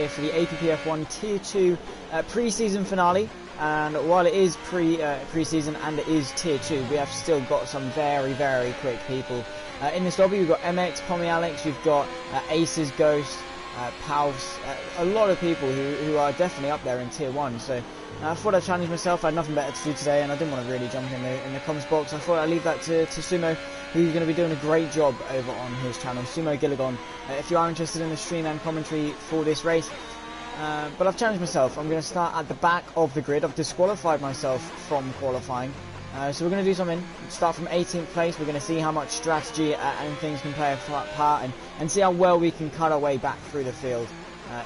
here for the APPF1 Tier 2 pre-season finale. And while it is pre-season and it is Tier 2, we have still got some very, very quick people. In this lobby, we've got MX, Pommy Alex, we've got Aces, Ghost, Pals, a lot of people who are definitely up there in Tier 1. So I thought I'd challenge myself. I had nothing better to do today, and I didn't want to really jump in the comments box. I thought I'd leave that to Sumo, who's going to be doing a great job over on his channel, Sumo Gilligan. If you are interested in the stream and commentary for this race, but I've challenged myself. I'm going to start at the back of the grid. I've disqualified myself from qualifying. So we're going to do something, start from 18th place. We're going to see how much strategy and things can play a part, and see how well we can cut our way back through the field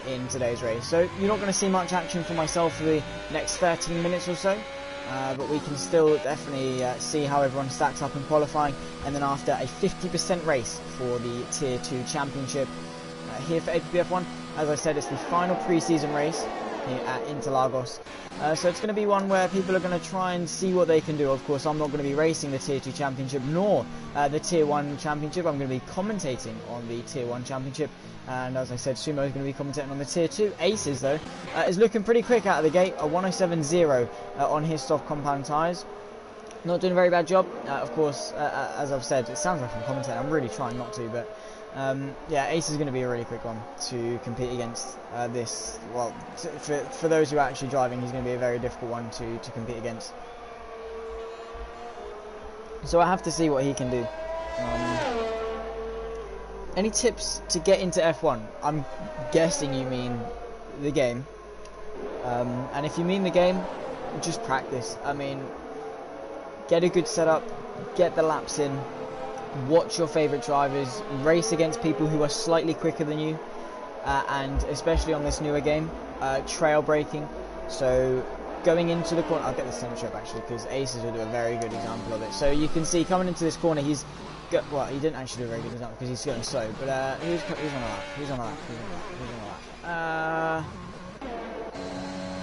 in today's race. So you're not going to see much action from myself for the next 13 minutes or so, but we can still definitely see how everyone stacks up in qualifying, and then after a 50% race for the Tier 2 Championship here for APPF1. As I said, it's the final pre-season race here at Interlagos. So it's going to be one where people are going to try and see what they can do. Of course, I'm not going to be racing the Tier 2 Championship nor the Tier 1 Championship. I'm going to be commentating on the Tier 1 Championship. And as I said, Sumo is going to be commentating on the Tier 2. Aces, though, is looking pretty quick out of the gate. A 107.0 on his soft compound tyres. Not doing a very bad job. Of course, as I've said, it sounds like I'm commentating. I'm really trying not to, but yeah, Ace is going to be a really quick one to compete against this. Well, for those who are actually driving, he's going to be a very difficult one to compete against. So I have to see what he can do. Any tips to get into F1? I'm guessing you mean the game. And if you mean the game, just practice. I mean, get a good setup, get the laps in, watch your favourite drivers, race against people who are slightly quicker than you, and especially on this newer game, trail braking. So going into the corner, I'll get the centre up actually, because Aces will do a very good example of it. So you can see coming into this corner, well, he didn't actually do a very good example because he's going slow, but who's on a lap?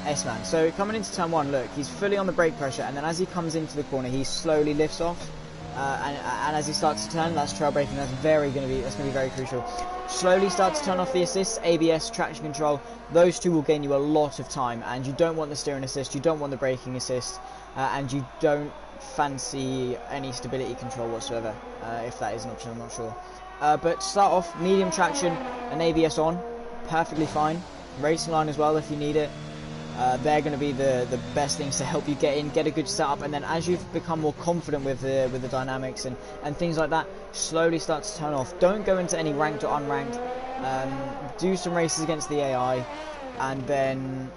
S-Man. So coming into turn 1, look, he's fully on the brake pressure, and then as he comes into the corner, he slowly lifts off. And as he starts to turn, that's trail braking. That's going to be very crucial. Slowly start to turn off the assists, ABS, traction control. Those two will gain you a lot of time, and you don't want the steering assist, you don't want the braking assist, and you don't fancy any stability control whatsoever. If that is an option, I'm not sure. But start off medium traction and ABS on, perfectly fine. Racing line as well if you need it. They're going to be the best things to help you get in, get a good setup, and then as you've become more confident with the dynamics and things like that, slowly start to turn off. Don't go into any ranked or unranked. Do some races against the AI, and then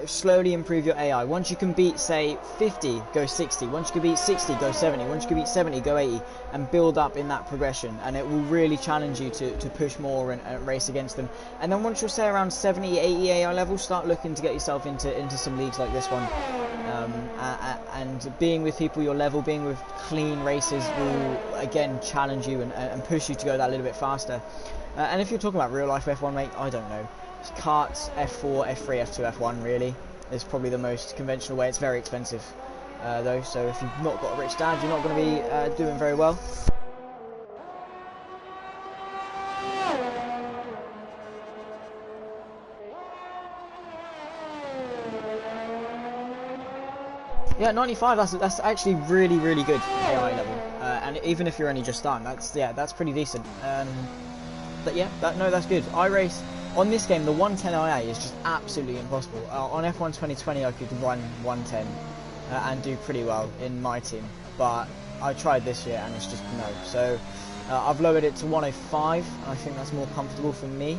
slowly improve your AI. Once you can beat, say, 50, go 60. Once you can beat 60, go 70. Once you can beat 70, go 80, and build up in that progression. And it will really challenge you to push more and race against them. And then once you're, say, around 70, 80 AI level, start looking to get yourself into some leagues like this one. And being with people your level, being with clean races will, again, challenge you and push you to go that little bit faster. And if you're talking about real life F1, mate, I don't know. Karts, F4, F3, F2, F1 really is probably the most conventional way. It's very expensive though, so if you've not got a rich dad, you're not going to be doing very well. Yeah, 95. That's actually really good AI level, and even if you're only just starting, that's pretty decent. But yeah, that's good. I race. On this game, the 110 IA is just absolutely impossible. On F1 2020, I could run 110 and do pretty well in my team, but I tried this year and it's just no. So I've lowered it to 105, and I think that's more comfortable for me.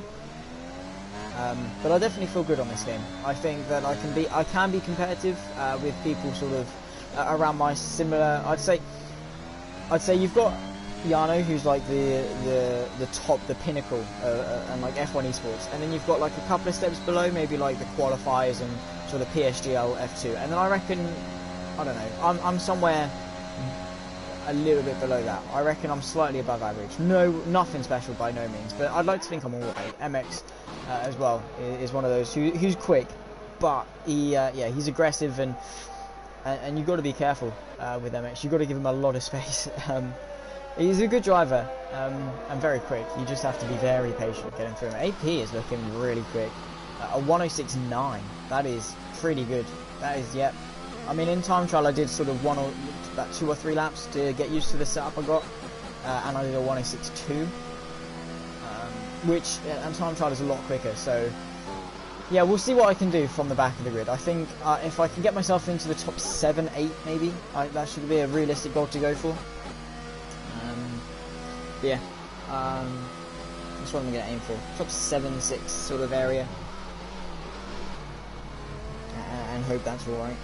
But I definitely feel good on this game. I think that I can be competitive with people sort of around my similar. I'd say you've got Yano, who's like the top, the pinnacle, and like F1 esports, and then you've got like a couple of steps below, maybe like the qualifiers and sort of PSGL F2, and then I reckon, I don't know, I'm somewhere a little bit below that. I reckon I'm slightly above average. No, nothing special by no means, but I'd like to think I'm alright. MX as well is one of those who's quick, but he's aggressive, and you've got to be careful with MX. You've got to give him a lot of space. He's a good driver and very quick. You just have to be very patient getting through him. AP is looking really quick. A 106.9. That is pretty good. That is, yep. I mean, in time trial I did sort of about 2 or 3 laps to get used to the setup I got, and I did a 106.2, which and time trial is a lot quicker. So yeah, we'll see what I can do from the back of the grid. I think if I can get myself into the top 7, 8 maybe, that should be a realistic goal to go for. Yeah, that's what I'm going to aim for. Top 7, 6 sort of area, and hope that's alright.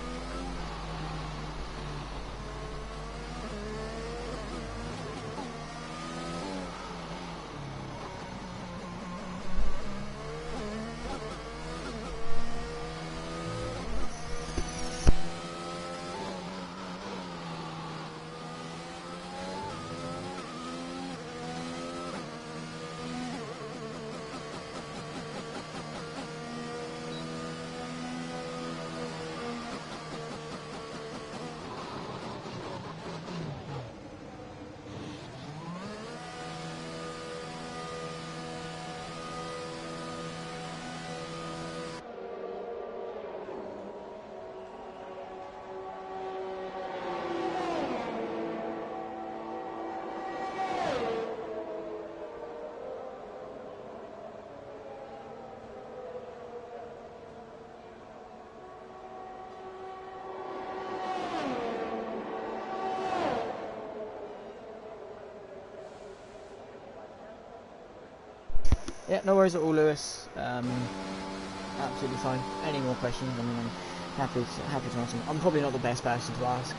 Yeah, no worries at all, Lewis. Absolutely fine. Any more questions? I mean, I'm happy to answer them. I'm probably not the best person to ask.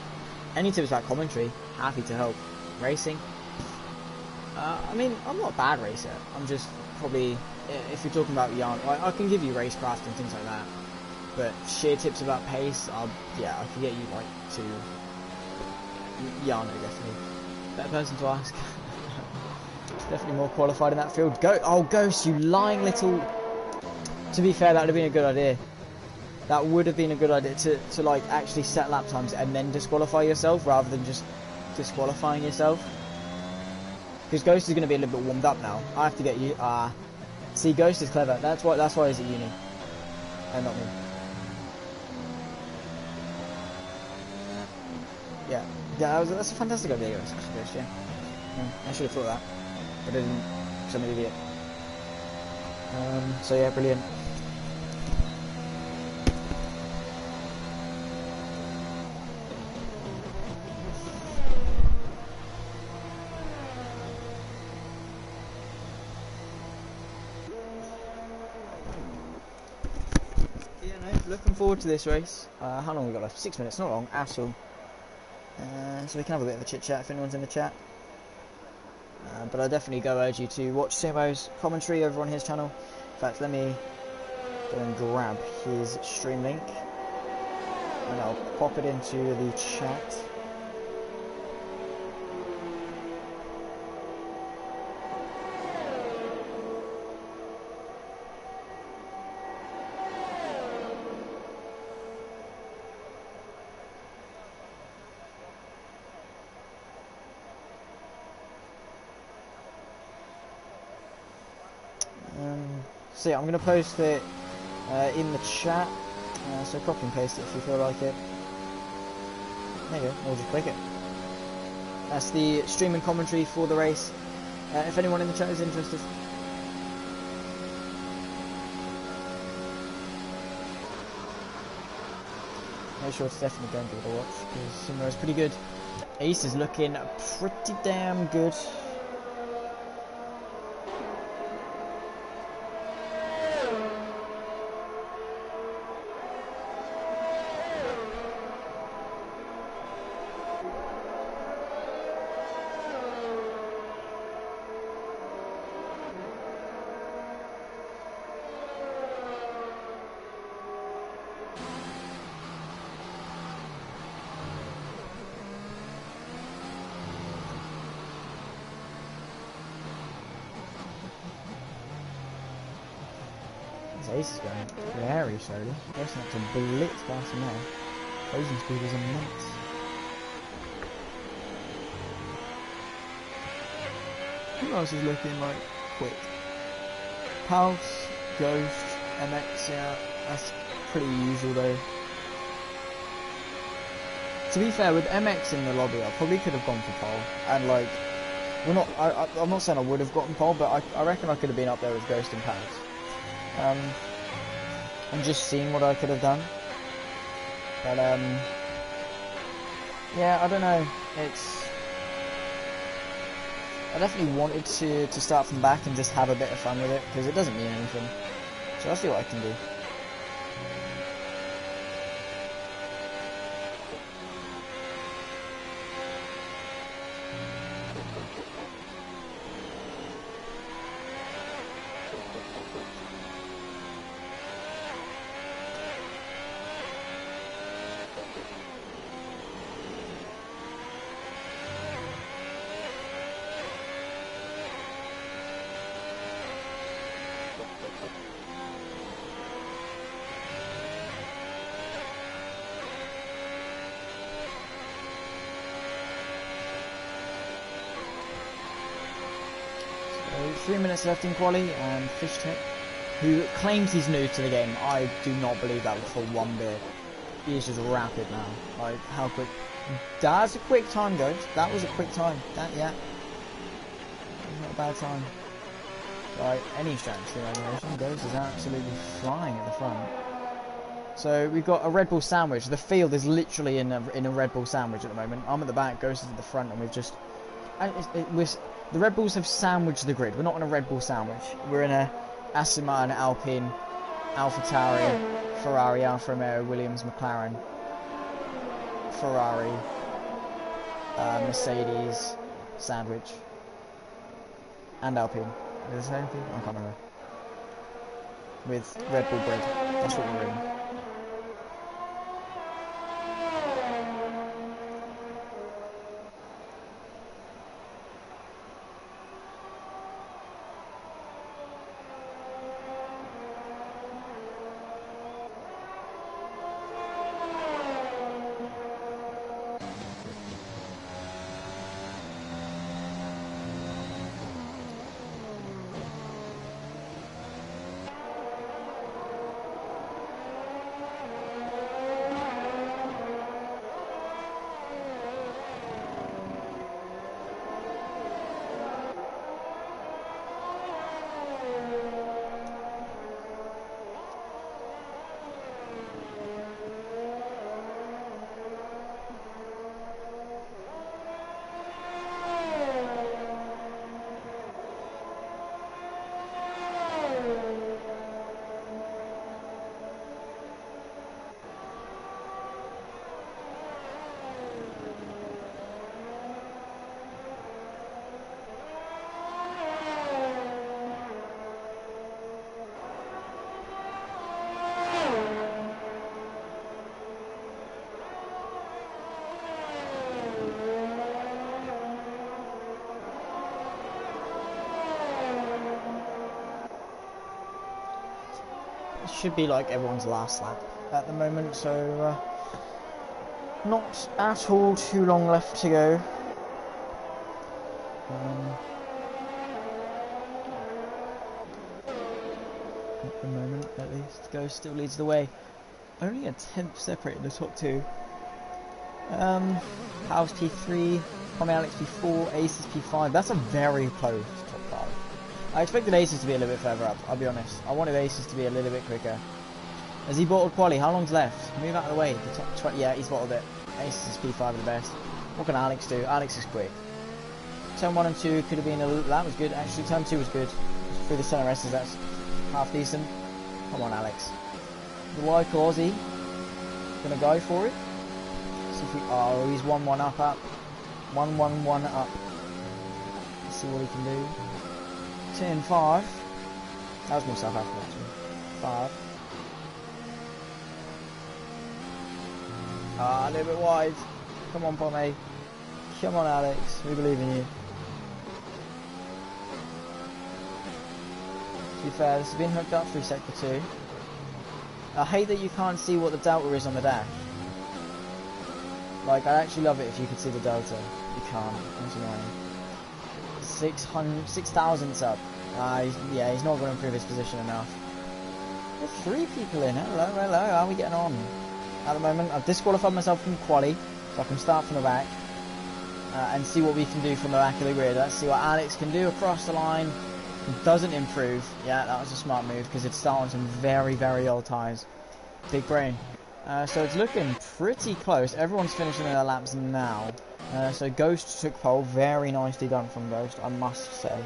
Any tips about commentary? Happy to help. Racing? I mean, I'm not a bad racer. I'm just probably, if you're talking about yarn, I can give you racecraft and things like that. But sheer tips about pace, yeah, I can get you like to Yano, definitely. Better person to ask. Definitely more qualified in that field. Oh, Ghost, you lying little... To be fair, that would have been a good idea. That would have been a good idea to like actually set lap times and then disqualify yourself rather than just disqualifying yourself. Because Ghost is going to be a little bit warmed up now. I have to get you... see, Ghost is clever. That's why he's at uni. And not me. Yeah. Yeah, that's a fantastic idea, Ghost, yeah. I should have thought that. But I didn't. So I'm an idiot. So yeah, brilliant. Yeah, no, looking forward to this race. How long have we got left? 6 minutes, not long at all. So we can have a bit of a chit chat if anyone's in the chat. But I definitely go urge you to watch Simo's commentary over on his channel. In fact, let me go and grab his stream link and I'll pop it into the chat. So yeah, I'm going to post it in the chat, so copy and paste it if you feel like it. There you go, or just click it. That's the stream and commentary for the race, if anyone in the chat is interested. Make sure to definitely go and give it a watch, because Simo is pretty good. Ace is looking pretty damn good. Ace is going very slowly. There's not to blitz past him there. Closing speed is immense. Who else is looking like quick? Pulse, Ghost, MX, yeah, that's pretty usual though. To be fair, with MX in the lobby, I probably could have gone for pole, and like, we're not. I'm not saying I would have gotten pole, but I reckon I could have been up there with Ghost and Pads, and just seen what I could have done. But yeah, I don't know. I definitely wanted to start from the back and just have a bit of fun with it because it doesn't mean anything. So I'll see what I can do. So 3 minutes left in quali, and Fishtech, who claims he's new to the game, I do not believe that for one bit. He is just rapid now. Like, how quick. That's a quick time, guys. That was a quick time. Yeah. Not a bad time. Right, any strength to regulation. Ghost is absolutely flying at the front. So we've got a Red Bull sandwich. The field is literally in a Red Bull sandwich at the moment. I'm at the back, Ghost is at the front, and we've just... the Red Bulls have sandwiched the grid. We're not in a Red Bull sandwich. We're in a Aston Martin, Alpine, AlphaTauri, Ferrari, Alfa Romeo, Williams, McLaren, Ferrari, Mercedes, sandwich, and Alpine. Did I say anything? I can't remember. With Red Bull grid. That's what we're in. Should be like everyone's last lap at the moment, so not at all too long left to go. At the moment, at least, Ghost still leads the way. Only a 10th separated the top two. House P3, Tommy Alex P4, Aces P5. That's a very close top 5. I expected Aces to be a little bit further up, I'll be honest. I wanted Aces to be a little bit quicker. Has he bottled quali? How long's left? Move out of the way. The top 20, yeah, he's bottled it. Aces P5 are the best. What can Alex do? Alex is quick. Turn 1 and 2 could have been that was good. Actually, turn 2 was good. Through the center S's, that's half decent. Come on, Alex. The wide Aussie. Gonna go for it. See if we, oh, he's 1-1 up. 1-1-1 up. Let's see what he can do. 10-5. That was more South Africa actually. 5. A little bit wide. Come on, Pommy. Come on, Alex. We believe in you. To be fair, this has been hooked up through sector 2. I hate that you can't see what the delta is on the dash. Like, I'd actually love it if you could see the delta. You can't. It's annoying. 6,000 up. Yeah, he's not going to improve his position enough. There's 3 people in. Hello, hello. How are we getting on? At the moment, I've disqualified myself from quali, so I can start from the back and see what we can do from the back of the grid. Let's see what Alex can do across the line. It doesn't improve. Yeah, that was a smart move because it's starting some very, very old tyres. Big brain. So it's looking pretty close. Everyone's finishing their laps now. So Ghost took pole. Very nicely done from Ghost, I must say.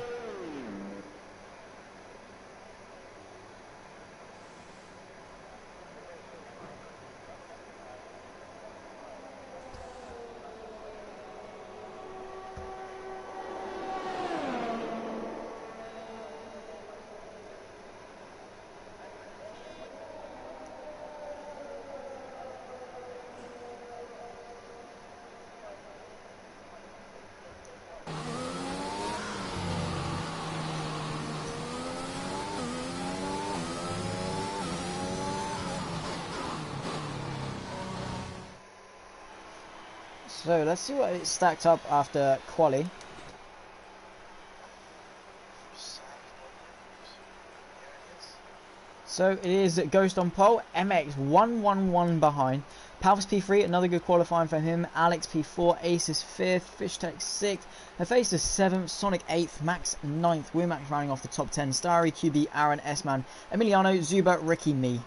So let's see what it stacked up after quali. So it is Ghost on pole, MX 111 behind, Palvis P3, another good qualifying from him, Alex P4, Aces 5th, Fishtech 6th, Hephaestus 7th, Sonic 8th, Max 9th, Wimax rounding off the top 10, Starry, QB, Aaron, S-Man, Emiliano, Zuba, Ricky, me.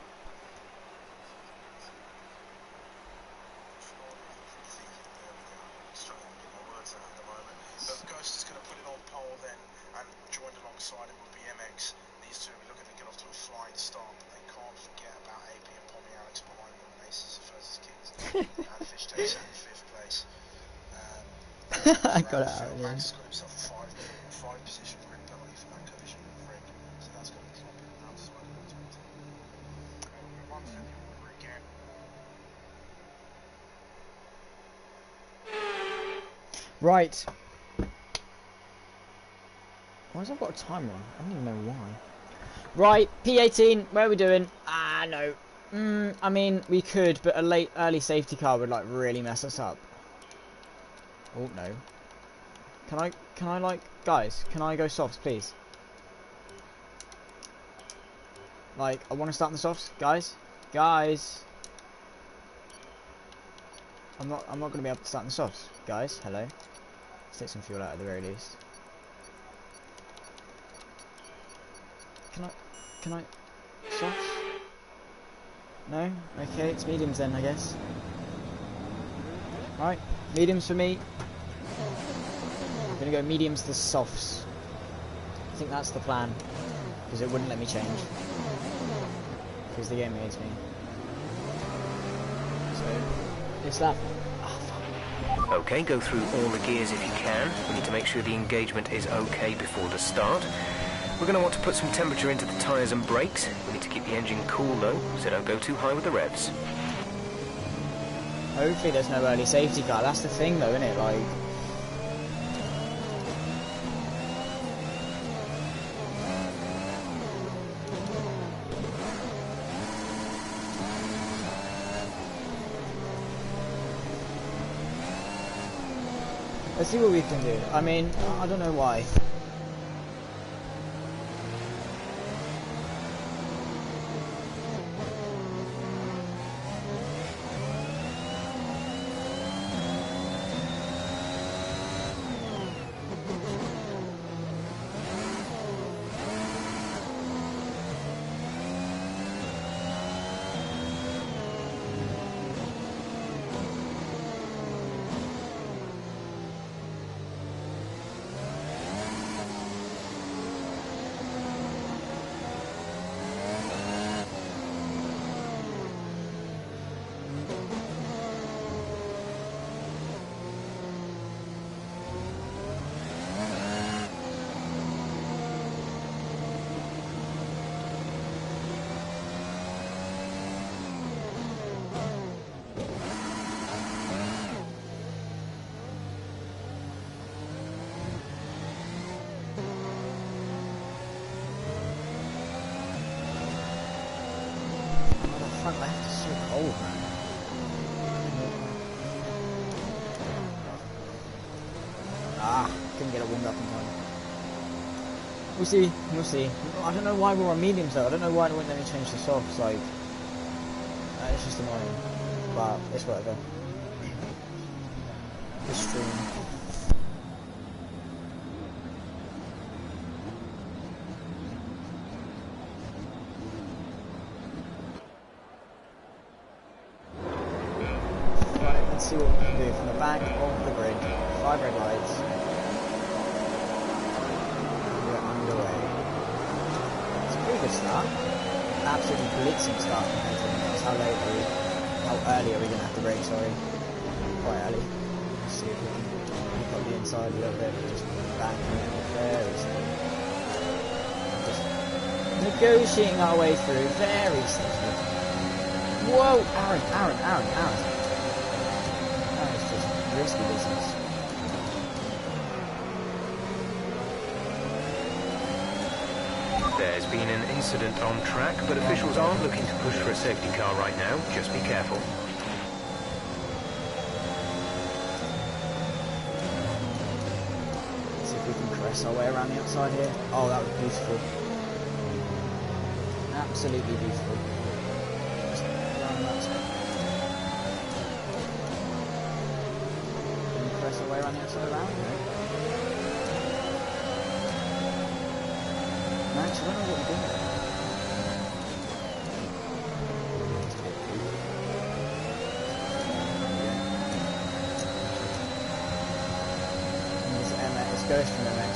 I got it out, yeah. Right. Why has I got a timer on? I don't even know why. Right, P18, where are we doing? Ah, no. I mean, we could, but a early safety car would, like, really mess us up. Oh, no. Can I, like, guys, can I go softs, please? Like, I want to start in the softs, guys. Guys. I'm not going to be able to start in the softs. Guys, hello. Let's take some fuel out at the very least. Can I, softs? No? Okay, it's mediums then, I guess. Right, mediums for me. I'm gonna go mediums to softs. I think that's the plan. Because it wouldn't let me change. Because the game hates me. So, it's that. Okay, go through all the gears if you can. We need to make sure the engagement is okay before the start. We're going to want to put some temperature into the tyres and brakes. We need to keep the engine cool though, so don't go too high with the revs. Hopefully there's no early safety car. That's the thing though, isn't it? Like... Let's see what we can do. I mean, I don't know why. Front left is so cold, man. Ah, couldn't get it warmed up in time. We'll see. We'll see. I don't know why we're on mediums though. I don't know why it wouldn't let me change the softs. Like, it's just annoying. But it's whatever. The stream. Right, let's see what we can do from the back of the grid. 5 red lights. We're underway. It's a pretty good start. Absolutely blitzing start compared to everything else. How early are we going to have to brake, sorry. Quite early. Let's see if we can pick up the inside a little bit, just back in it very slowly. Just negotiating our way through very slowly. Whoa! Aaron. That is just risky business. There's been an incident on track, but officials aren't looking to push for a safety car right now. Just be careful. Let's see if we can press our way around the outside here. Oh, that was beautiful. Absolutely beautiful. Just around the outside. Can we press our way around the outside around? No. Max, I don't know what you're doing there. This goes from MX.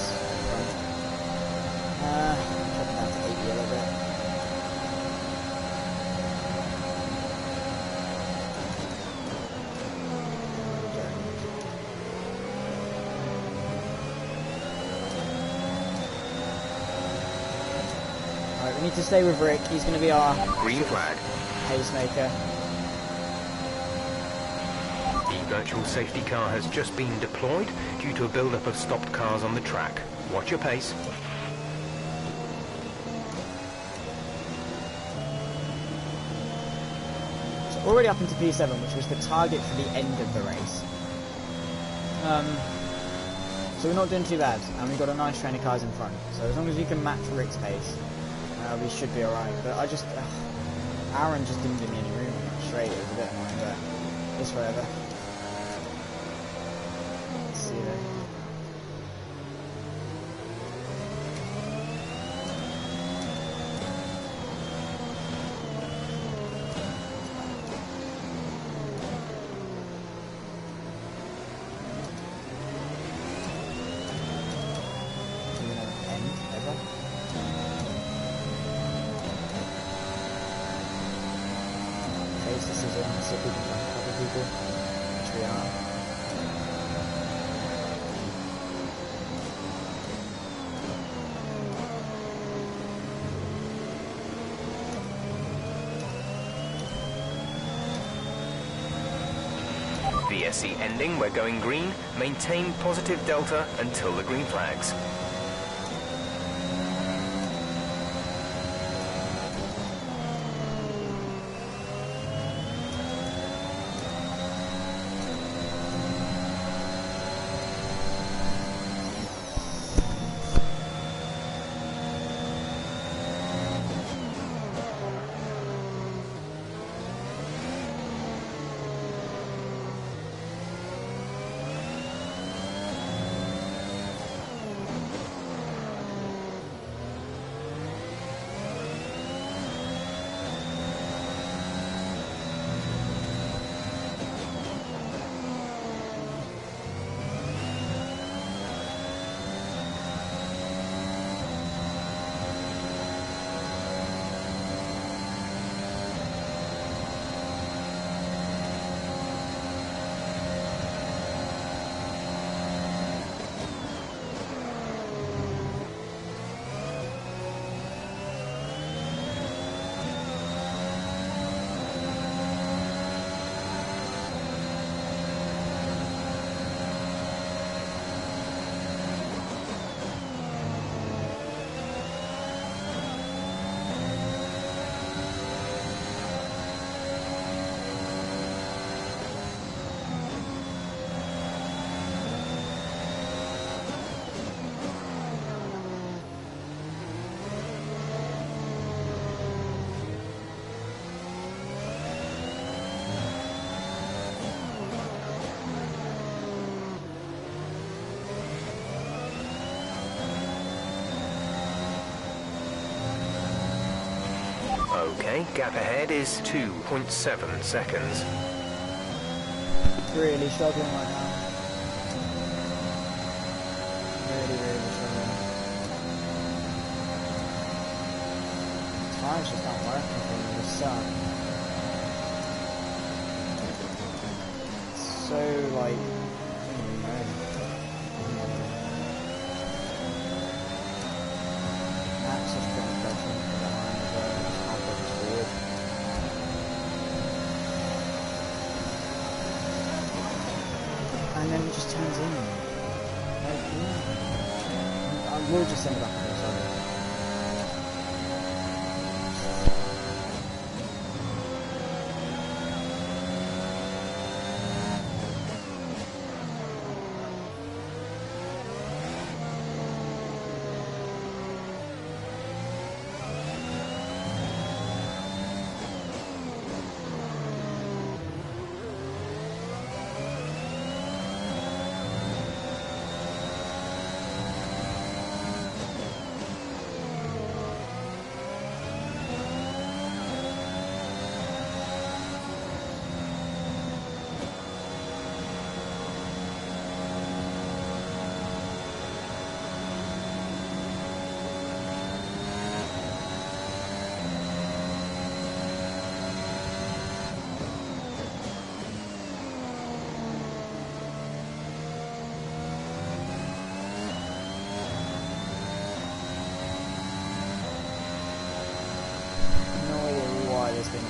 Drop it down to 80 a little bit. Alright, we need to stay with Rick. He's going to be our Green flag. pacemaker. The virtual safety car has just been deployed due to a build-up of stopped cars on the track. Watch your pace. So already up into P7, which was the target for the end of the race. So we're not doing too bad, and we've got a nice train of cars in front. So as long as we can match Rick's pace, we should be alright. But I just... Aaron just didn't give me any room on that straight. It was a bit annoying, but it's whatever. Let's see there. Preseason, see if we can find a couple of people, which we are. VSC ending, we're going green. Maintain positive delta until the green flags. Okay, gap ahead is 2.7 seconds. Really struggling right now. Really struggling. Tires just not working for me, they suck. So, like, that's just putting pressure on the behind as well, just can't get this forward. And then it just turns in. Like, yeah. I will just send it back on the side.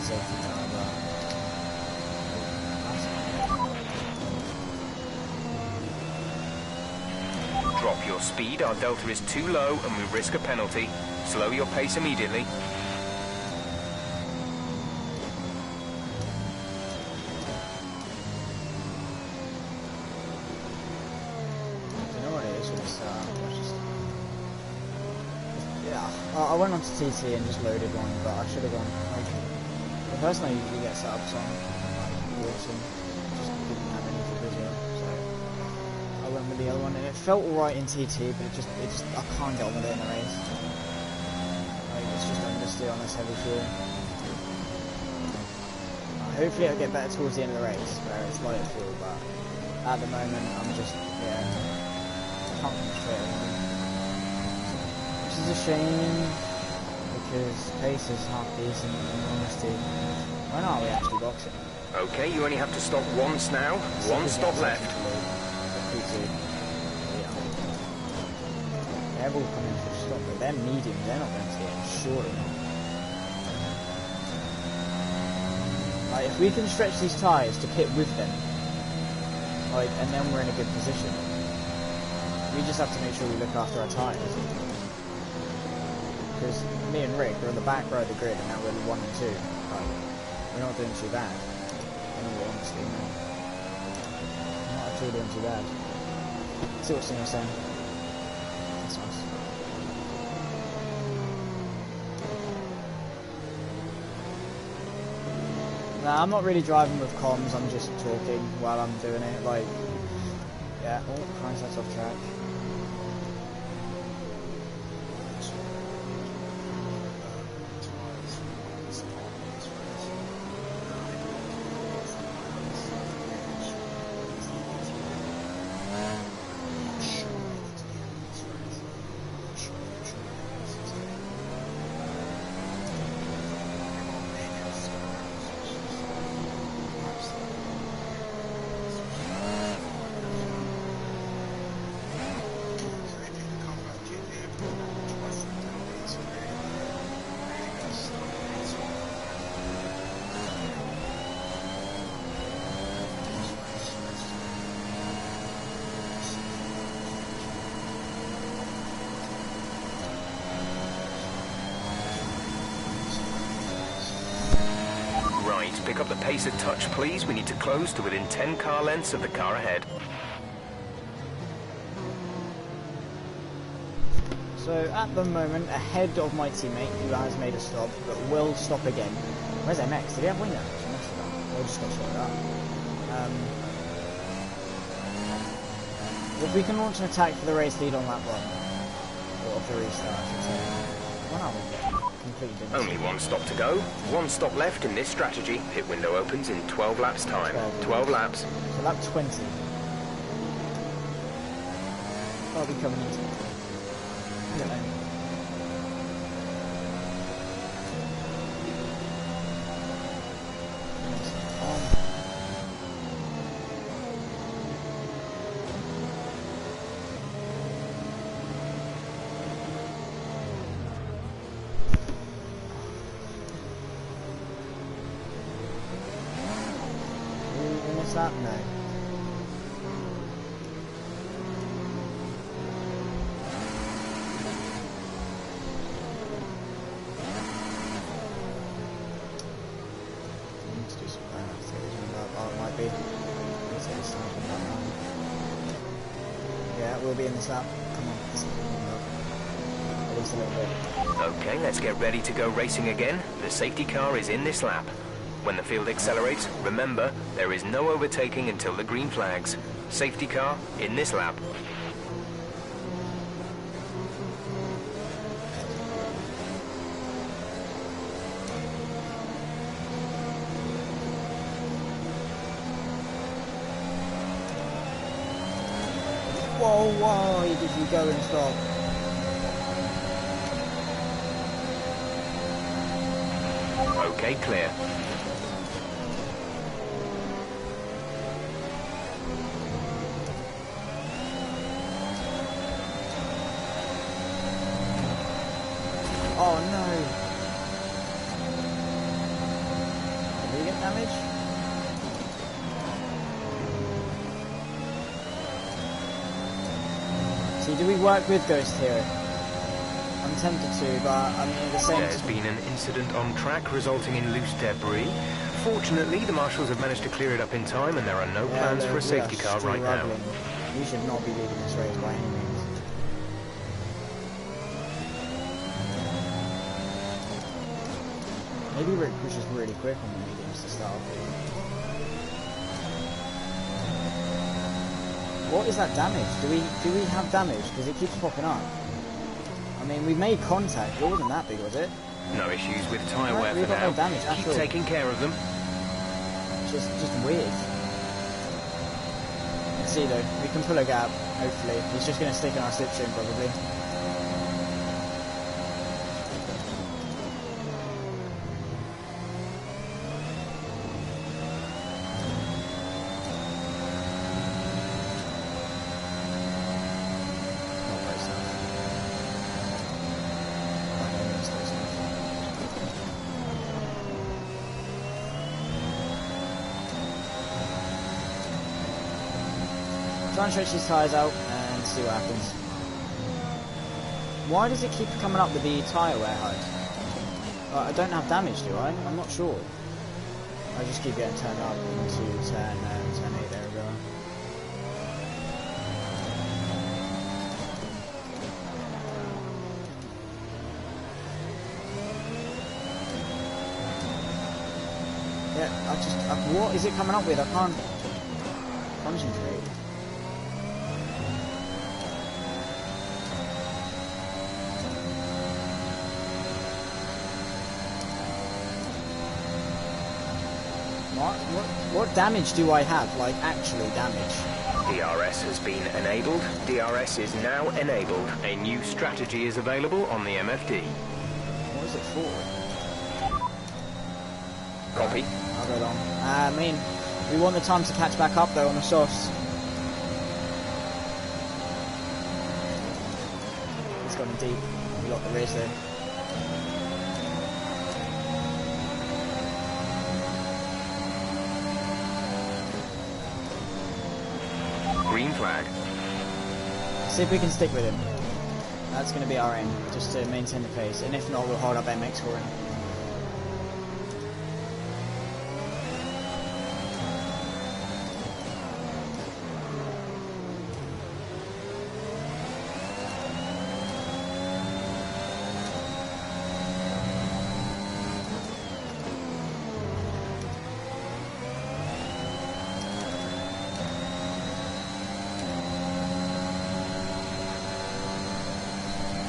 Safety car, Drop your speed, our delta is too low and we risk a penalty. Slow your pace immediately. I went on to TT and just loaded one, but I should have gone. Like, the person I usually get setups on, awesome, just didn't have any for video, so I went with the other one, and it felt alright in TT, but it just I can't get on with it in the race. Like, it's just understeer on this heavy fuel. Hopefully it'll get better towards the end of the race, where it's lighter fuel, but at the moment I'm just, yeah, I can't concentrate on it. Which is a shame, because pace is half decent in honesty. When are we actually boxing? Okay, you only have to stop once now. One stop left. Yeah. They're all coming for a stop, but they're medium, they're not going to get in, surely not. Like, if we can stretch these tyres to pit with them, like, and then we're in a good position, we just have to make sure we look after our tyres. Because me and Rick are on the back row of the grid and now we're 1 and 2. Like, we're not doing too bad. In all honesty, no. We're not at all doing too bad. See what Singer's saying. That's nice. Nah, I'm not really driving with comms, I'm just talking while I'm doing it. Like, yeah, oh, Christ, that's off track. Pick up the pace a touch, please. We need to close to within 10 car lengths of the car ahead. So at the moment, ahead of my teammate who has made a stop, but will stop again. Where's MX? Did he have wing damage? He must have done. We'll just go slowed up. If we can launch an attack for the race lead on that one, or of the restart, I should say. When are we getting? completely didn't. Only one stop to go. One stop left in this strategy. Pit window opens in 12 laps time. 12 laps. So lap 20. I'll be coming into pit lane. That? No. Let's do some it might be. Yeah, we'll be in this lap. Come on, at least a little bit. Okay, let's get ready to go racing again. The safety car is in this lap. When the field accelerates, remember, there is no overtaking until the green flags. Safety car in this lap. Whoa, why did you go and stop? Okay, clear. Oh no! Did we get damage? See, do we work with Ghost here? I'm tempted to, but I mean at the same time... There's been an incident on track resulting in loose debris. Fortunately, the marshals have managed to clear it up in time and there are no plans for a safety car right now. We should not be leading this race by any means. Maybe Rick was just really quick on the mediums to start off with. What is that damage? Do we have damage? Because it keeps popping up. I mean, we made contact. It wasn't that big, was it? No issues with tyre wear for now. No damage at Keep all. taking care of them. Just weird. Let's see though. We can pull a gap. Hopefully, he's just going to stick in our slipstream probably. Try and stretch these tyres out and see what happens. Why does it keep coming up with the tyre wear height? I don't have damage, do I? I'm not sure. I just keep getting turned up into turn 8, there we go. Yeah, what is it coming up with? I can't concentrate. What damage do I have? Like, actually damage? DRS has been enabled. DRS is now enabled. A new strategy is available on the MFD. What is it for? Copy. I'll go long. I mean, we want the time to catch back up though on the softs. It's gone deep. We got the race there. Green flag. See if we can stick with him. That's going to be our aim, just to maintain the pace. And if not, we'll hold up MX for him.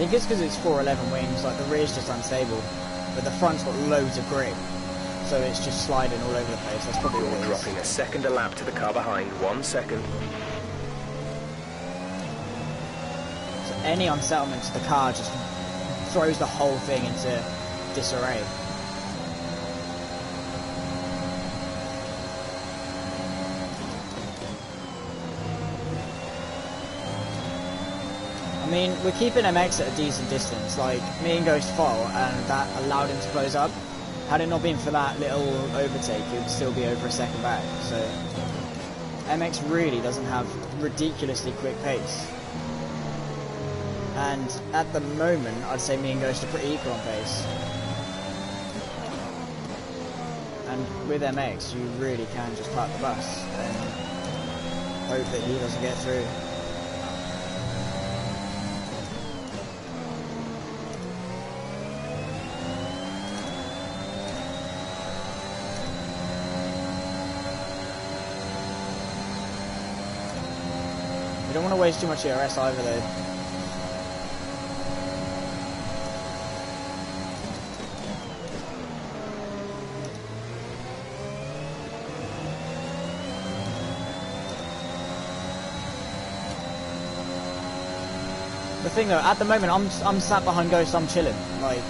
think it's because it's 411 wings, like the rear's just unstable, but the front's got loads of grip, so it's just sliding all over the place. That's probably what it is. Dropping a second a lap to the car behind, 1 second. So any unsettlement to the car just throws the whole thing into disarray. I mean, we're keeping MX at a decent distance, like me and Ghost fall, and that allowed him to close up. Had it not been for that little overtake, it would still be over a second back, so MX really doesn't have ridiculously quick pace. And at the moment, I'd say me and Ghost are pretty equal on pace. And with MX, you really can just park the bus and hope that he doesn't get through. You don't want to waste too much ERS either though. The thing though, at the moment I'm sat behind Ghost, I'm chilling, like.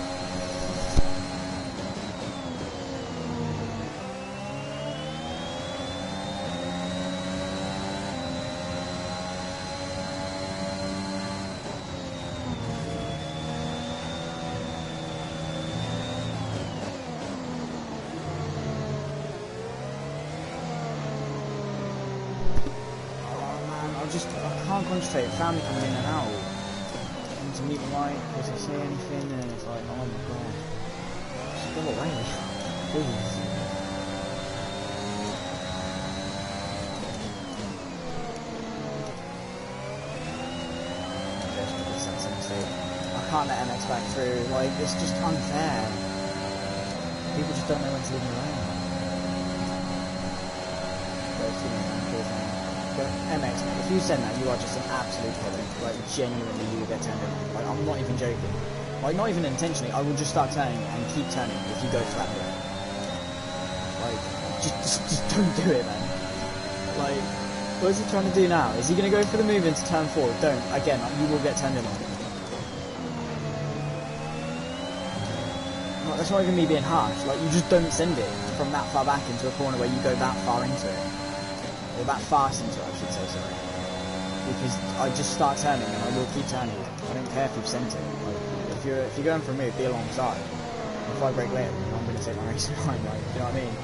I can't concentrate, family coming in and out. I need to meet the light, because I say anything, and it's like, oh my god. Just go away, please. I can't let MX back through, like, it's just unfair. People just don't know when to leave me alone. But MX, mate, if you send that, you are just an absolute killer. Like, genuinely, you will get turned in. Like, I'm not even joking. Like, not even intentionally, I will just start turning and keep turning if you go flat here. Like, just don't do it, man. Like, what is he trying to do now? Is he going to go for the move into turn 4? Don't. Again, you will get turned in on. Like, that's not even me being harsh. Like, you just don't send it from that far back into a corner where you go that far into it. Or that fast into it, I should say, sorry. Because I just start turning and I will keep turning. I don't care if you've sent it. Like, if you're going for a move, be alongside. If I break later, then I'm going to take my race line, like, you know what I mean?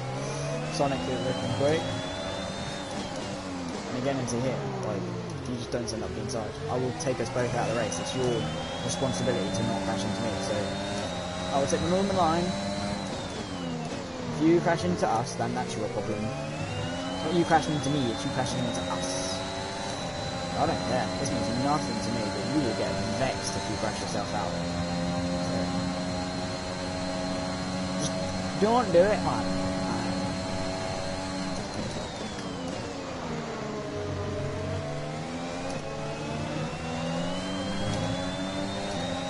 Sonic is looking quick. And again into here, like, you just don't send up the inside. I will take us both out of the race. It's your responsibility to not crash into me, so I will take the normal line. If you crash into us, then that's your problem. It's not you crashing into me, it's you crashing into us. I don't care. This means nothing to me, but you will get vexed if you crash yourself out. So, just don't do it, man.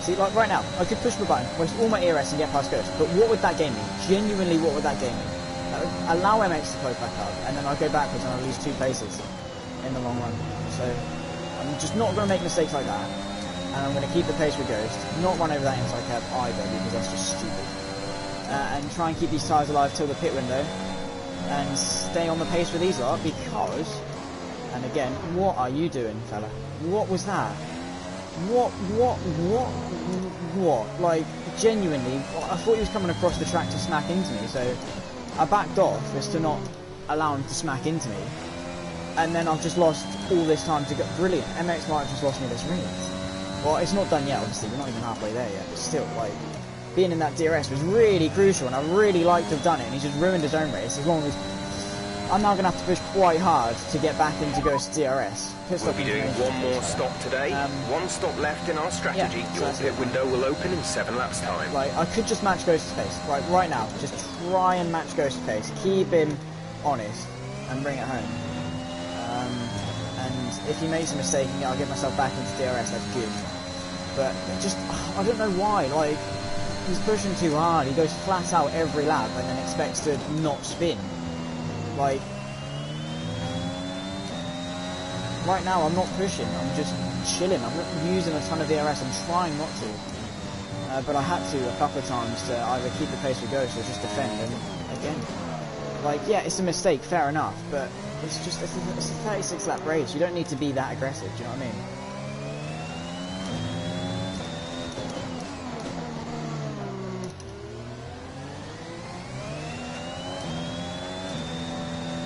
See, like right now, I could push the button, waste all my ERS and get past Ghost, but what would that gain me? Genuinely, what would that gain me? Allow MX to close back up, and then I go backwards and I lose 2 places in the long run. So I'm just not going to make mistakes like that, and I'm going to keep the pace with Ghost, not run over that inside curb either, because that's just stupid. And try and keep these tyres alive till the pit window, and stay on the pace with these lot, because, and again, what are you doing, fella? What was that? What? Like, genuinely, I thought he was coming across the track to smack into me, so I backed off as to not allow him to smack into me, and then I've just lost all this time to get brilliant. MX might have just lost me this race. Well, it's not done yet, obviously, we're not even halfway there yet, but still, like, being in that DRS was really crucial, and I really liked to have done it, and he's just ruined his own race, as long as I'm now going to have to push quite hard to get back into Ghost's DRS. We'll be doing one more stop today. One stop left in our strategy. Yeah, your pit window will open in 7 laps time. Like, I could just match Ghost's pace. Right now, just try and match Ghost's pace. Keep him honest and bring it home. And if he makes a mistake and I'll get myself back into DRS, that's good. but just, I don't know why, like, he's pushing too hard, he goes flat out every lap and then expects to not spin. Like, right now I'm not pushing, I'm just chilling, I'm not using a ton of DRS, I'm trying not to. But I had to a couple of times to either keep the pace we go, so just defend, and again, like, yeah, it's a mistake, fair enough, but it's just, it's a 36 lap race, you don't need to be that aggressive, do you know what I mean?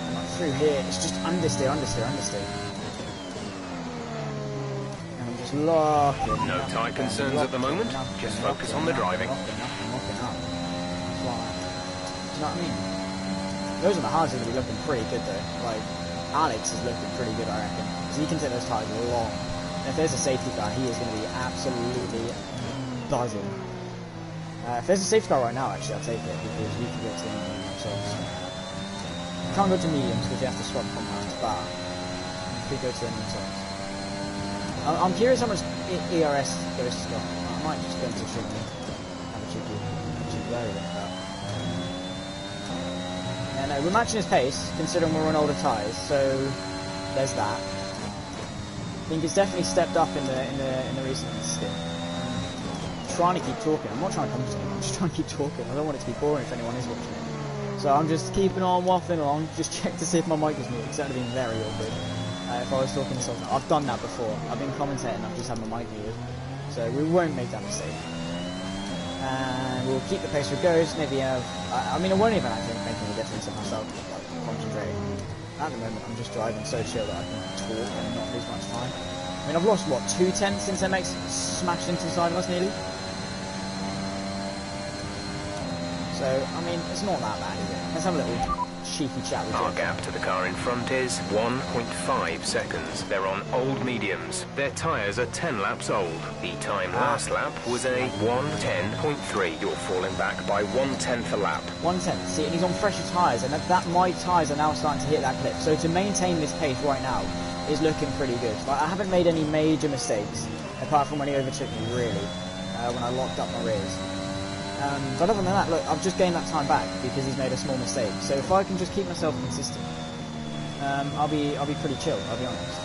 And like through here, it's just understeer. Locking. No tyre concerns at the moment. Just focus on the driving. Locking up. You know what I mean? Those on the hards are going to be looking pretty good though. Like, Alex is looking pretty good, I reckon. Because he can take those tyres long. And if there's a safety car, he is going to be absolutely buzzing. If there's a safety car right now, actually, I'll take it. Because we can go to the end themselves. You can't go to mediums because you have to swap compounds, but we could go to the end themselves. I'm curious how much ERS goes to Scott. I might just go into Shimmy, have a cheeky variant of that. Yeah, no, we're matching his pace, considering we're on older tyres, so there's that. I think it's definitely stepped up in the recent stint. I'm trying to keep talking. I'm not trying to commentate, I'm just trying to keep talking. I don't want it to be boring if anyone is watching it. So I'm just keeping on waffling along, just check to see if my mic is muted, because that would have been very awkward. If I was talking to someone, I've done that before. I've been commentating, I've just had my mic muted. So we won't make that mistake. And we'll keep the pace where it goes, maybe have... I mean, it won't even actually make any difference if myself like, concentrating. At the moment, I'm just driving so chill that I can talk and not lose much time. I mean, I've lost, what, 2 tenths since MX smashed into the side of us nearly? So, I mean, it's not that bad, is it? Let's have a little cheeky chat with Our Jeff. gap to the car in front is 1.5 seconds. They're on old mediums. Their tyres are 10 laps old. The time last lap was a 1:10.3. You're falling back by 1/10 a lap. 1/10. See, and he's on fresher tyres, and that my tyres are now starting to hit that clip. So to maintain this pace right now is looking pretty good. Like, I haven't made any major mistakes, apart from when he overtook me, really, when I locked up my rears. But other than that, look, I've just gained that time back because he's made a small mistake. So if I can just keep myself consistent, I'll be pretty chill, I'll be honest.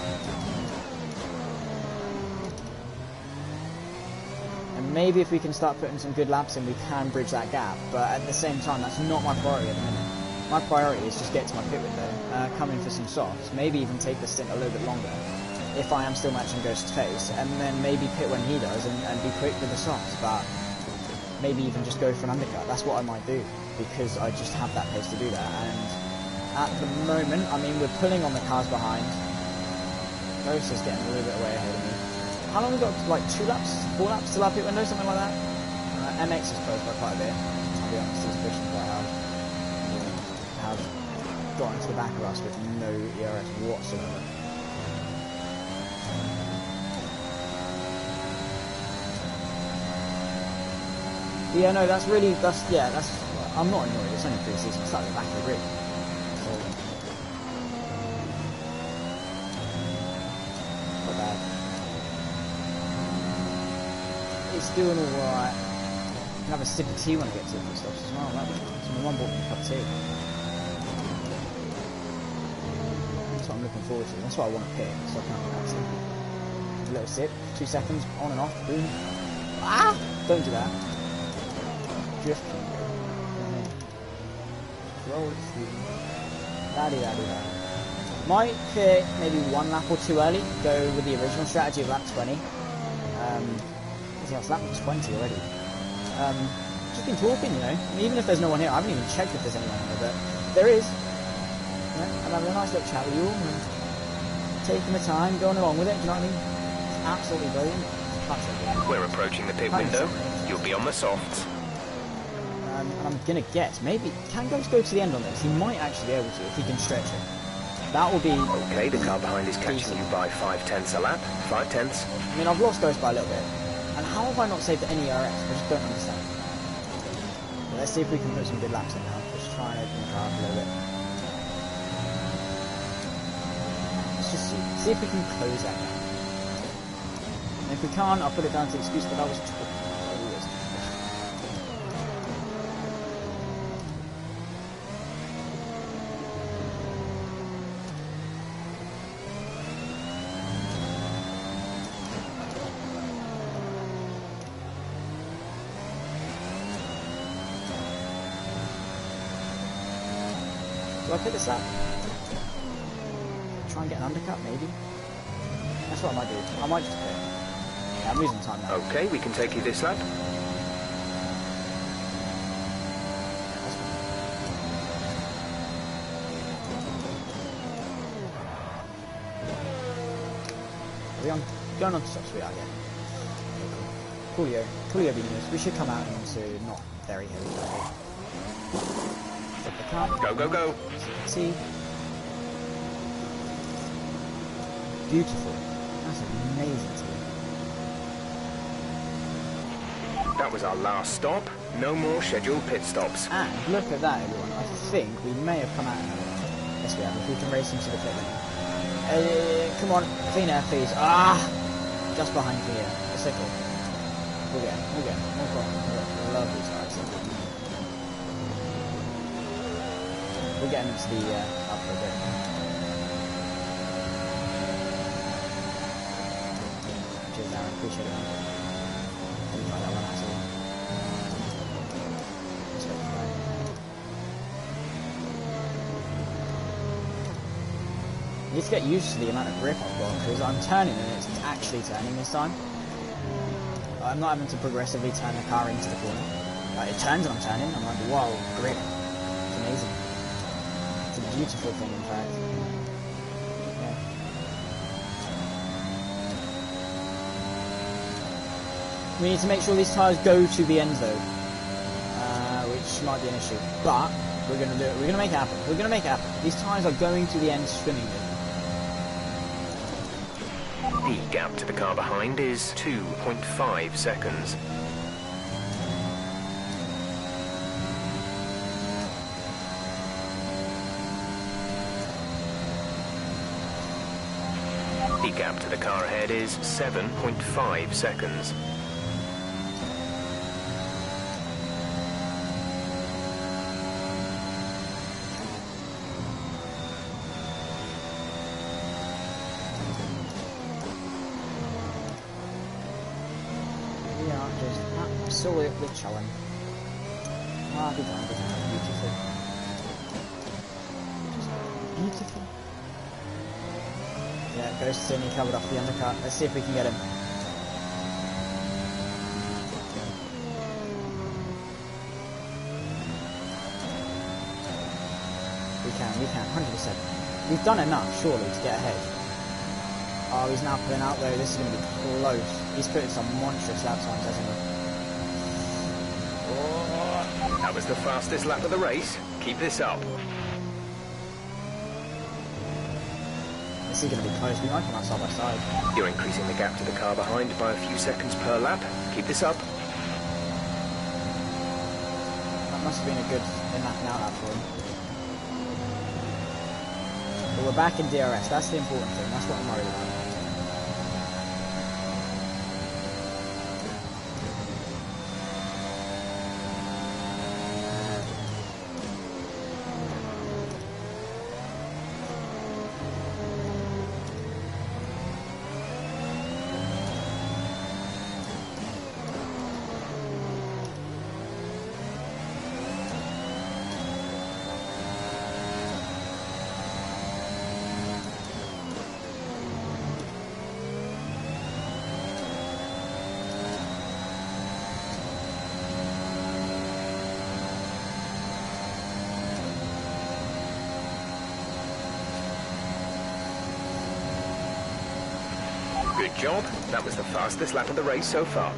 And maybe if we can start putting some good laps in, we can bridge that gap. But at the same time, that's not my priority at the minute. My priority is just get to my pit window, come in for some softs, maybe even take the stint a little bit longer if I am still matching Ghost's pace, and then maybe pit when he does and be quick with the softs. But maybe even just go for an undercut. That's what I might do, because I just have that pace to do that. And at the moment, I mean, we're pulling on the cars behind. Ghost is getting a little bit way ahead of me. How long have we got? Like 2 laps? 4 laps till our pit window? Something like that? MX is close by quite a bit. I'll be honest, he's pushing quite hard. Have got into the back of us with no ERS whatsoever. Yeah, no, I'm not annoyed, it's only pre-season, it's like the back of the grid. So, not bad. It's doing alright. I can have a sip of tea when I get to the pit stops as well, that'd be nice. So my mum bought me a cup of tea. That's what I'm looking forward to, that's what I want to pick, so I can have that tea. A little sip, 2 seconds, on and off, boom. Ah! Don't do that. Drift can go. Roll it through. Da-di-da-di-da. Might fit maybe 1 lap or 2 early. Go with the original strategy of lap 20. Yeah, it's lap 20 already. Just been talking, you know. I mean, even if there's no one here, I haven't even checked if there's anyone here, but there is. You know, I'm having a nice little chat with you all and taking the time, going along with it. Do you know what I mean? It's absolutely brilliant. We're approaching the pit window. You'll be on the softs. And I'm gonna guess, maybe, can Ghost go to the end on this? He might actually be able to, if he can stretch it. That will be... Okay, the car behind is catching you by 5/10 a lap. 5/10. I mean, I've lost Ghost by a little bit. And how have I not saved any RS? I just don't understand. But let's see if we can put some good laps in now. Just try and open the car up a little bit. Let's just see if we can close that gap. And if if we can't, I'll put it down to the excuse that I was talking. Do I pick this up? Try and get an undercut, maybe? That's what I might do. I might just quit. Yeah, I'm losing time now. Okay, we can take you this lap. Are we on? Going on to stops, we are, yeah. Okay, cool. Coolio beanies. We should come out into not very heavy traffic. Stop the car. Go, go, go. See? Beautiful. That's amazing to me. That was our last stop. No more scheduled pit stops. And look at that, everyone. I think we may have come out another one. Yes, we have. If we can race into the pit lane. Come on, Athena, please. Ah! Just behind Athena. A sickle. We'll get him. No problem. Lovely start. We'll get him into the up for a bit. Cheers, Darren. Appreciate it, man. Didn't like that one at all. I need to get used to the amount of grip I've got, because I'm turning and it's actually turning this time. I'm not having to progressively turn the car into the corner. Like, it turns and I'm turning, I'm like, wow, grip. It's amazing. It's a beautiful thing, in fact. Yeah. We need to make sure these tyres go to the ends though, which might be an issue. But we're going to do it. We're going to make it happen. We're going to make it happen. These tyres are going to the ends swimmingly. The gap to the car behind is 2.5 seconds. The gap to the car ahead is 7.5 seconds. Absolutely chilling. Ah, be done, beautiful. Just beautiful. Yeah, goes to me, covered off the undercut. Let's see if we can get him. We can, 100%. We've done enough, surely, to get ahead. Oh, he's now pulling out though. This is going to be close. He's putting some monstrous lap times, hasn't he? That was the fastest lap of the race. Keep this up. This is going to be close. We might come out side by side. You're increasing the gap to the car behind by a few seconds per lap. Keep this up. That must have been a good enough now lap for him. But we're back in DRS. That's the important thing. That's what I'm worried about. Good job. That was the fastest lap of the race so far.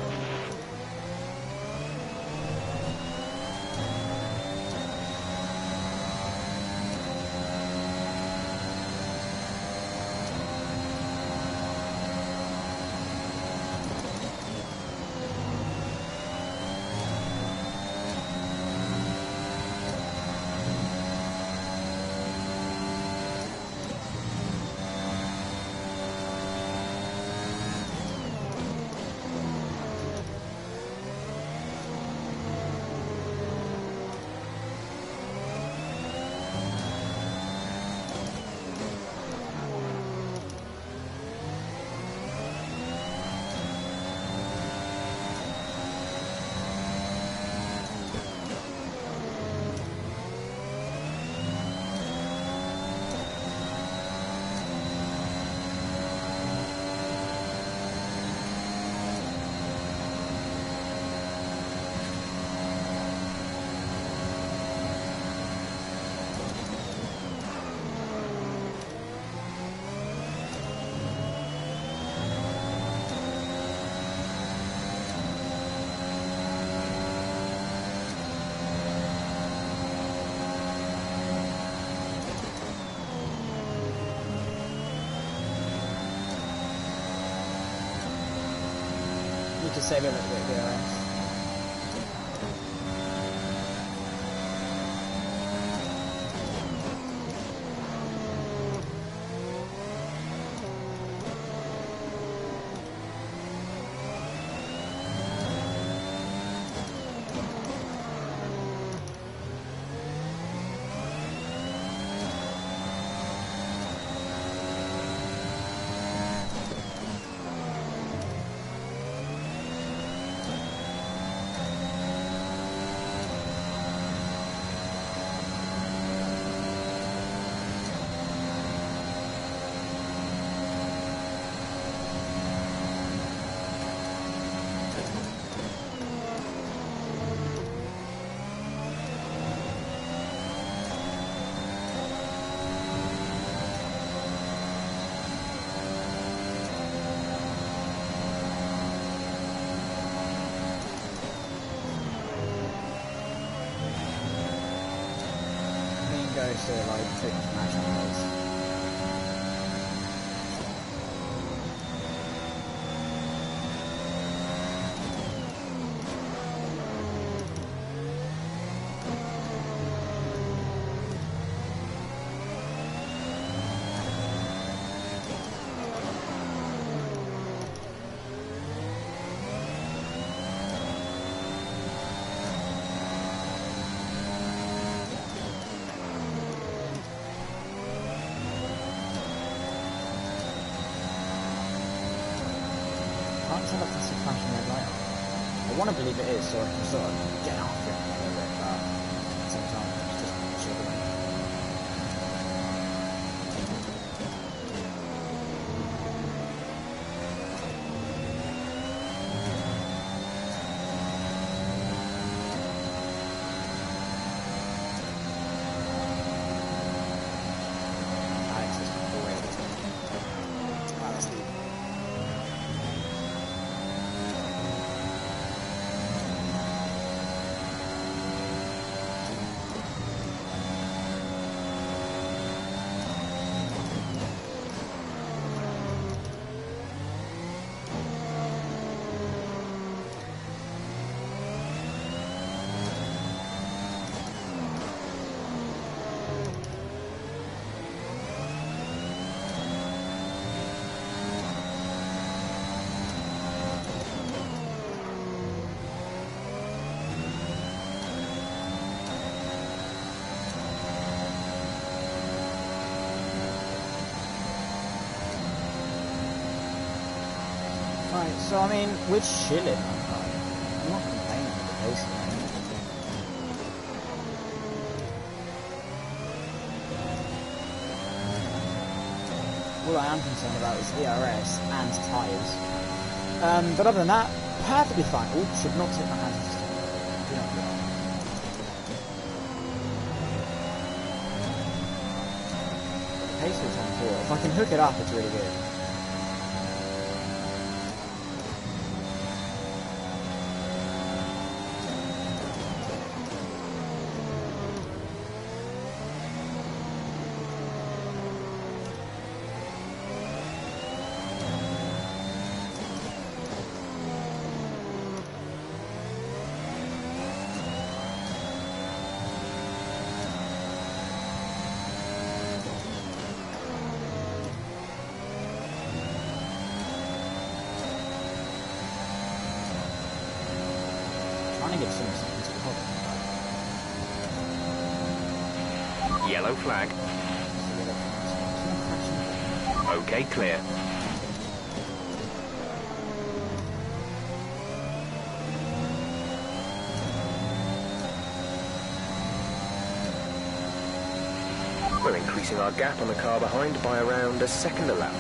to save a little bit of DRS. Goes to like pretty much match on those. I can't tell if that's a flashing red light. I want to believe it is, so I can sort of get after it a little bit, but at the same time, it's just sugar. Alex is great. Wow, that's deep. Right, so I mean, we're chilling on time. I'm not complaining with the pace of it. All I am concerned about is ERS and tyres. But other than that, perfectly fine. Oh, should not take my hands off the steering. Do not do that. The pace was on 4. If I can hook it up, it's really good. Trying to get some into the cover. Yellow flag. Okay, clear. We're increasing our gap on the car behind by around a second a lap.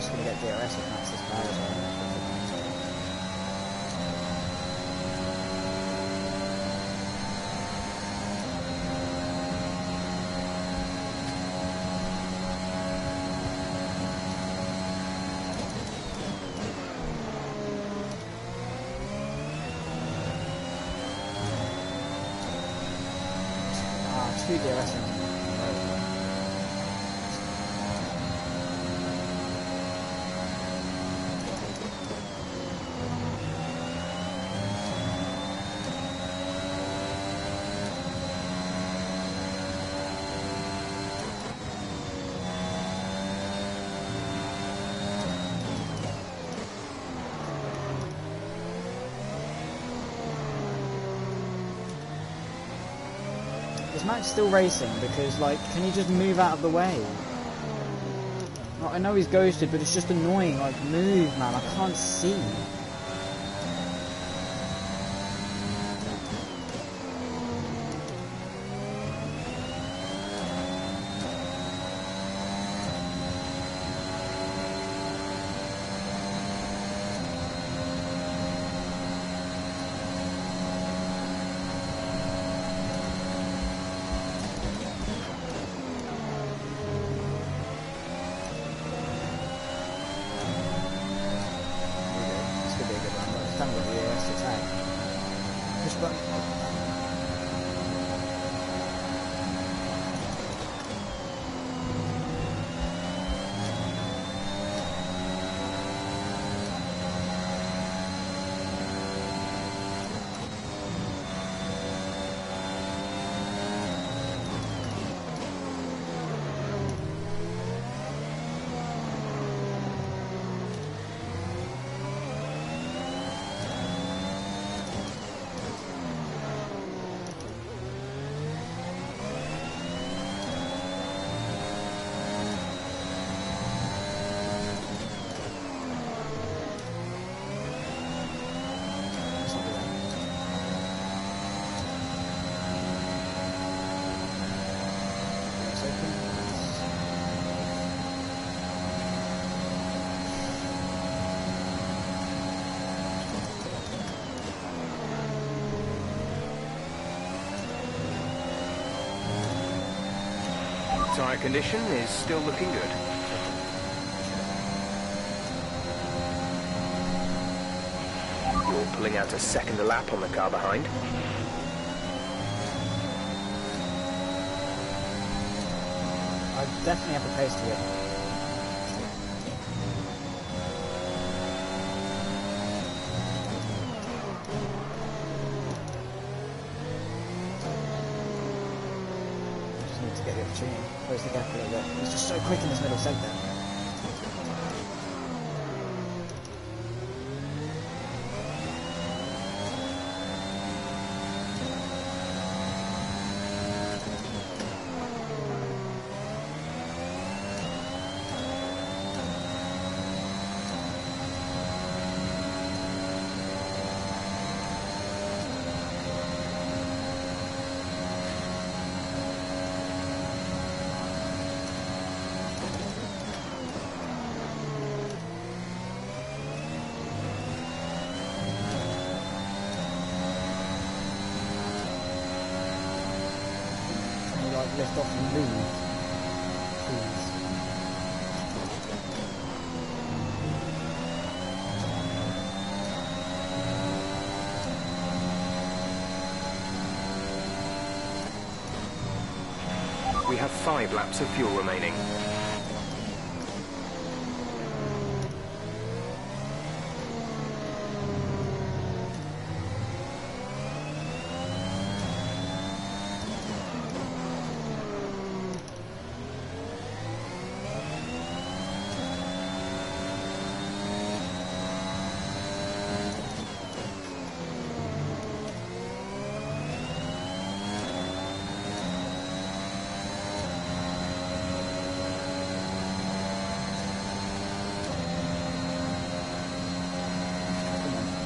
just going to get DRS if Max is bad as well. Two DRS in. Is Max still racing? Because, like, can he just move out of the way? Like, I know he's ghosted, but it's just annoying. Like, move, man. I can't see. Tyre condition is still looking good. You're pulling out a second a lap on the car behind. I definitely have the pace to win. To get the opportunity, close the gap a little bit. He's just so quick in this middle segment. Lift off and move, please. We have 5 laps of fuel remaining.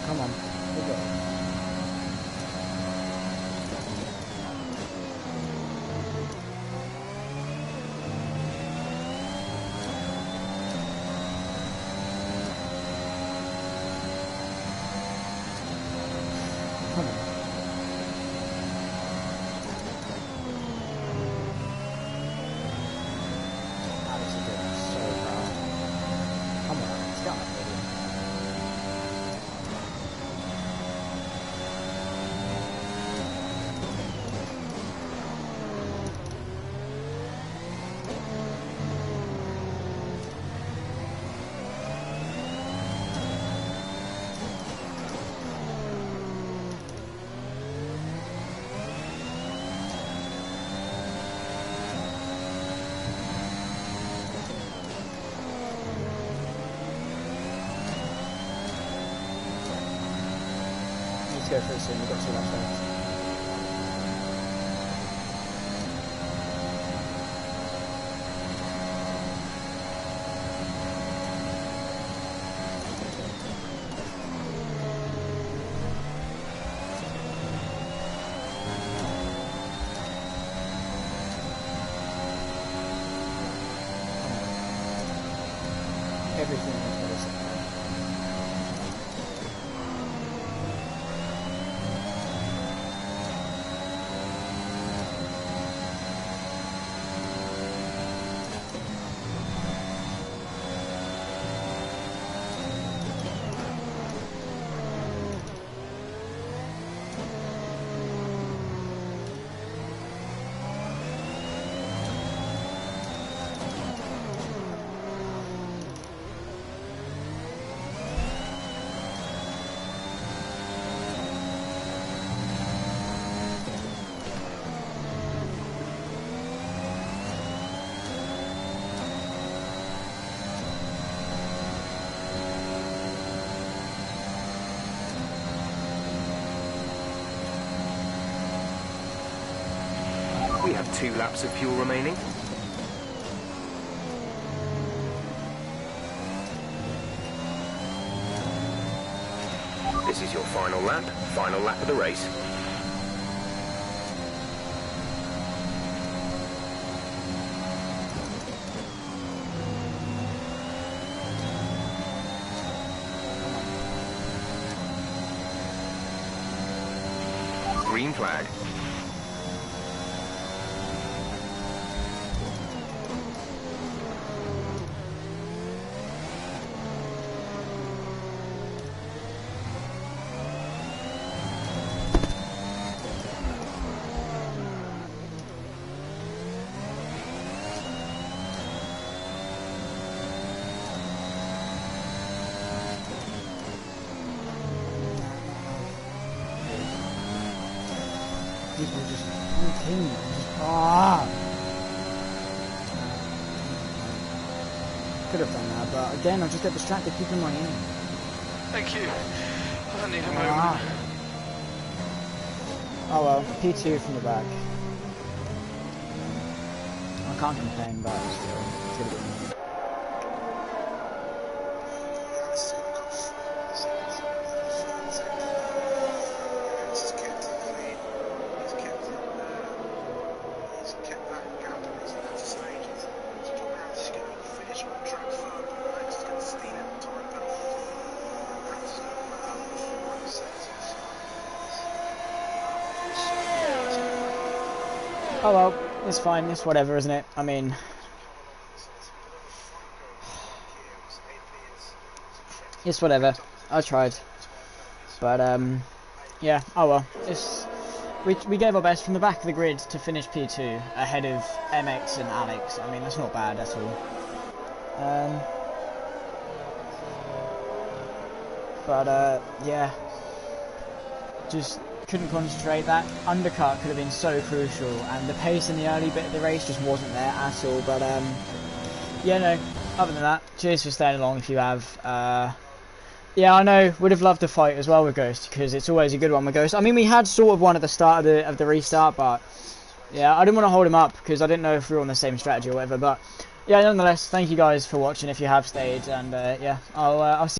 Come on, we'll go. Let's go for it soon. We've got 2 laps left. Everything is very simple. We have 2 laps of fuel remaining. This is your final lap of the race. Green flag. People just continue. Could have done that, but again, I just get distracted keeping my aim. Thank you. I need a moment. Oh well, P2 from the back. I can't complain, but still, it's gonna be annoying. Oh well, it's fine, it's whatever, isn't it? I mean... It's whatever. I tried. But, yeah, oh well. We gave our best from the back of the grid to finish P2 ahead of MX and Alex. I mean, that's not bad at all. Yeah. Just... couldn't concentrate. That undercut could have been so crucial, and the pace in the early bit of the race just wasn't there at all. But yeah, no, other than that, cheers for staying along if you have. Yeah, I know, would have loved to fight as well with Ghost, because it's always a good one with Ghost. I mean, we had sort of one at the start of the restart, but yeah, I didn't want to hold him up because I didn't know if we were on the same strategy or whatever. But yeah, nonetheless, thank you guys for watching if you have stayed, and yeah, I'll see